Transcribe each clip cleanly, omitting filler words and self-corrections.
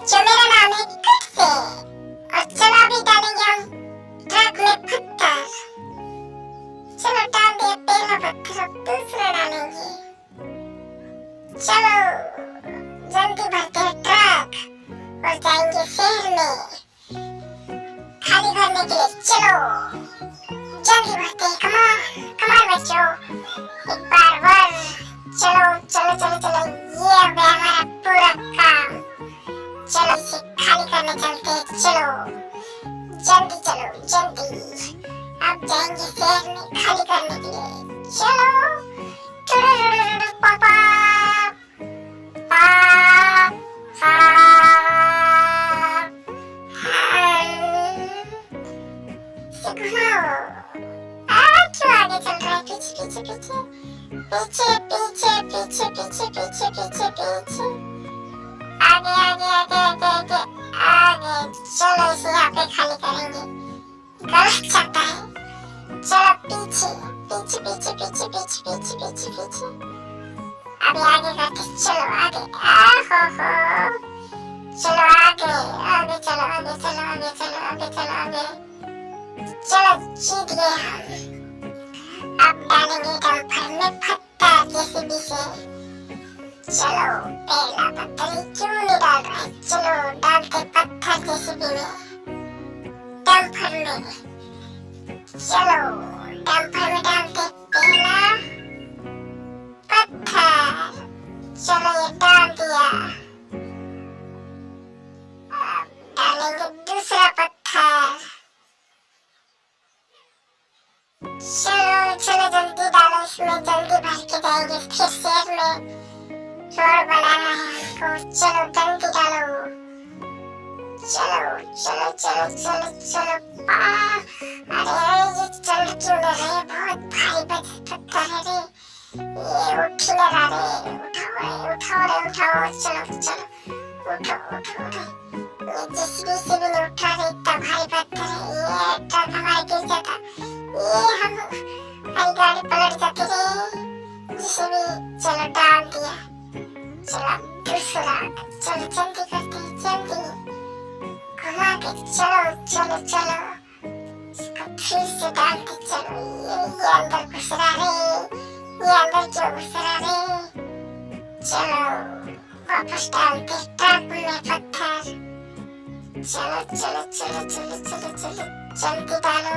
बच्चों, मेरा नाम है कट से और चलो अभी डालेंगे हम ट्रक में पत्थर। चलो डाल दिया पहला पत्थर, अब दूसरा डालेंगे। चलो जल्दी भरते हैं ट्रक और जाएंगे शहर में खाली भरने के लिए। चलो जल्दी भरते हैं। कमाल कमाल बच्चों, एक बार वर। चलो चलो चलो चलो, ये हो गया हमारा पूरा काम। चलो इसे खाली करने चलते हैं। चलो जल्दी चलो जल्दी, अब जाएंगे शहर में खाली करने के लिए। चलो पापा क्यों आगे चल रहा है? पीछे पीछे पीछे पीछे पीछे पीछे पीछे पीछे पीछे पीछे, आगे आगे आगे आगे आगे आगे। चलो इसे यहाँ पे खाली करेंगे, गलत चलता है। चलो पीछे पीछे पीछे पीछे पीछे पीछे पीछे पीछे, अभी आगे करते। चलो आगे, आहो चलो आगे आगे, चलो आगे चलो आगे चलो आगे चलो आगे। चलो जीत गए हम। अब डालेंगे डंपर में पत्थर जेसीबी से। चलो पहला पत्थर ही क्यों नहीं डाल रहा है? चलो डालते पत्थर जेसीबी में, डंपर में। चलो डंपर में डालते पहला पत्थर। चलो ये डाल दिया, अब डालेंगे दूसरा पत्थर। चलो चलो जल्दी डालो, इसमें जल्दी भर के जाएंगे फिर शहर में। रोड बनाना है हमको। चलो जल्दी डालो। चलो चलो चलो चलो चलो अरे ये चल क्यों न रहे? बहुत भारी पत्थर है रे, ये उठ ही न रहा रे। उठाओ रे उठाओ। चलो चलो उठो उठो रे, ये जेसीबी से भी नहीं उठा रे, इतना भारी पत्थर है। ये ट्रक हमारे गिर जाता, ये हमारी गाड़ी पलट जाती रे जेसीबी। चलो डाल दिया। चलो दूसरा, चलो जल्दी करते हैं जल्दी घुमा के। चलो चलो चलो इसको फिर से डालते। चलो ये अंदर घुस रहा रे, ये अंदर क्यों घुस रहा रे? चलो वापस डालते ट्रक में पत्थर। चलो चलो चलो चलो चलो चलो जल्दी डालो,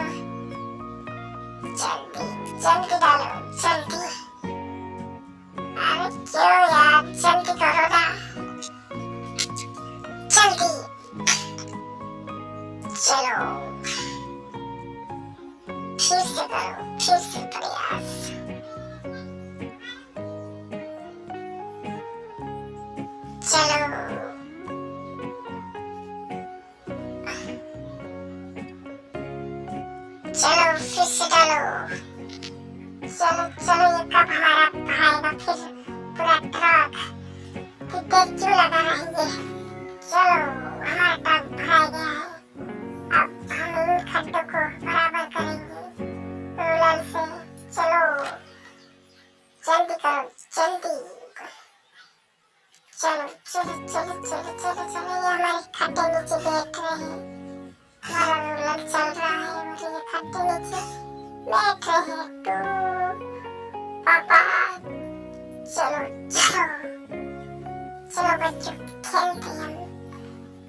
जल्दी जल्दी डालो जल्दी। अरे क्यों यार, जल्दी करो ना जल्दी। चलो फिर से करो, फिर से प्रयास। चलो चलो फिर से डालो। चलो चलो ये कब हमारा भराएगा फिर पूरा ट्रक? कितने क्यों लगा रहेंगे? चलो हमारा ट्रक भरा गया है। अब हम इन खड्डों को बराबर करेंगे रोलर से। चलो जल्दी करो जल्दी। चलो चलो चलो चलो चलो चलो, ये हमारे खड्डे नीचे बैठ रहे हैं। हमारा रोलर चल रहा है और ये खड्डे नीचे बैठ रहे हैं। तू पापा चलो चलो चलो बच्चों खेलते हैं हम।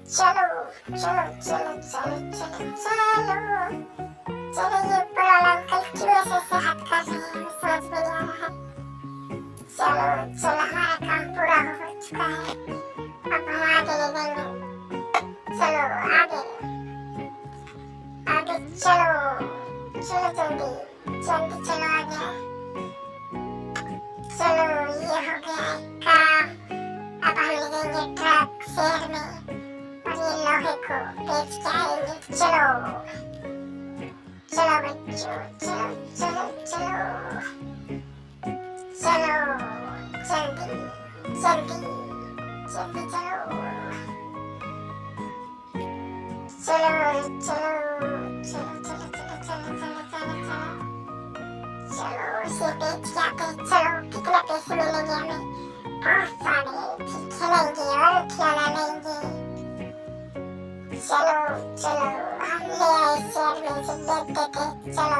चलो चलो चलो चलो चलो चलो चलो, ये ऊपर वाला अंकल क्यों ऐसे हाथ कर रहे हैं? हमें समझ में नहीं आ रहा है। चलो चलो हमारा काम पूरा हो चुका है, अब हम आगे ले जाएंगे। चलो आगे आगे चलो चलो जल्दी जल्दी चलो आगे। चलो ये हो गया है काम। अब हम ले जाएंगे ट्रक शहर में और ये लोहे को बेच के आएंगे। चलो चलो बच्चों चलो चलो चलो चलो जल्दी जल्दी जल्दी चलो चलो चलो चलो चलो चलो चलो चलो चलो चलो चलो उसे बेच के आते। चलो कितने पैसे मिलेंगे हमें? बहुत सारे, खेलेंगे और खिलौना लेंगे। चलो हम ले आए शेयर में से देख देते, चलो